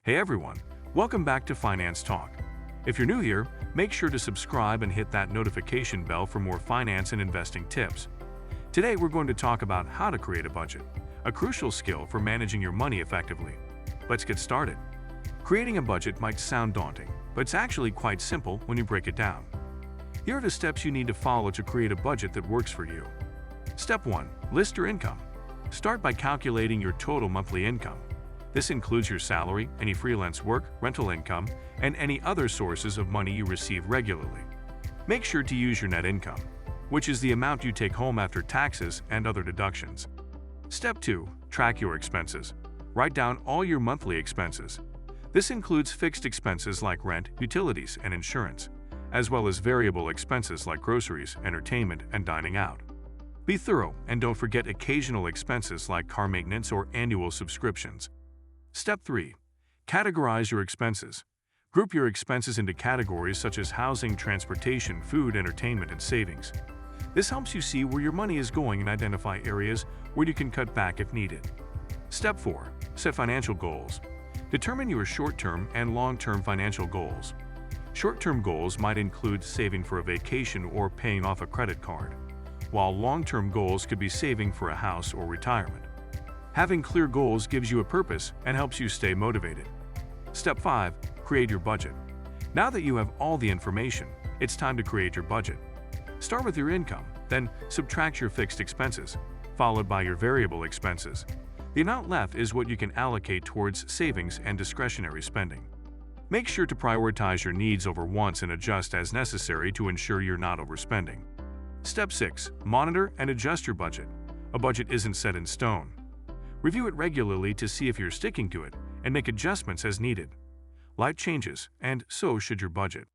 Hey everyone, welcome back to Finance Talk. If you're new here, make sure to subscribe and hit that notification bell for more finance and investing tips. Today we're going to talk about how to create a budget, a crucial skill for managing your money effectively. Let's get started. Creating a budget might sound daunting, but it's actually quite simple when you break it down. Here are the steps you need to follow to create a budget that works for you. Step 1. List your income. Start by calculating your total monthly income. This includes your salary, any freelance work, rental income, and any other sources of money you receive regularly. Make sure to use your net income, which is the amount you take home after taxes and other deductions. Step 2. Track your expenses. Write down all your monthly expenses. This includes fixed expenses like rent, utilities, and insurance, as well as variable expenses like groceries, entertainment, and dining out. Be thorough and don't forget occasional expenses like car maintenance or annual subscriptions. Step 3. Categorize your expenses. Group your expenses into categories such as housing, transportation, food, entertainment, and savings. This helps you see where your money is going and identify areas where you can cut back if needed. Step 4. Set financial goals. Determine your short-term and long-term financial goals. Short-term goals might include saving for a vacation or paying off a credit card, while long-term goals could be saving for a house or retirement. Having clear goals gives you a purpose and helps you stay motivated. Step 5. Create your budget. Now that you have all the information, it's time to create your budget. Start with your income, then subtract your fixed expenses, followed by your variable expenses. The amount left is what you can allocate towards savings and discretionary spending. Make sure to prioritize your needs over wants and adjust as necessary to ensure you're not overspending. Step 6. Monitor and adjust your budget. A budget isn't set in stone. Review it regularly to see if you're sticking to it and make adjustments as needed. Life changes, and so should your budget.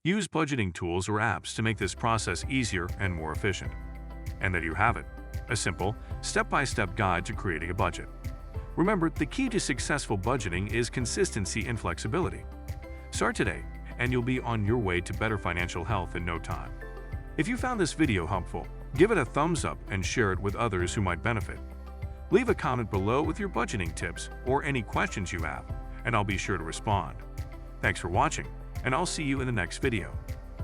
Use budgeting tools or apps to make this process easier and more efficient. And there you have it, a simple, step-by-step guide to creating a budget. Remember, the key to successful budgeting is consistency and flexibility. Start today, and you'll be on your way to better financial health in no time. If you found this video helpful, give it a thumbs up and share it with others who might benefit. Leave a comment below with your budgeting tips or any questions you have, and I'll be sure to respond. Thanks for watching, and I'll see you in the next video.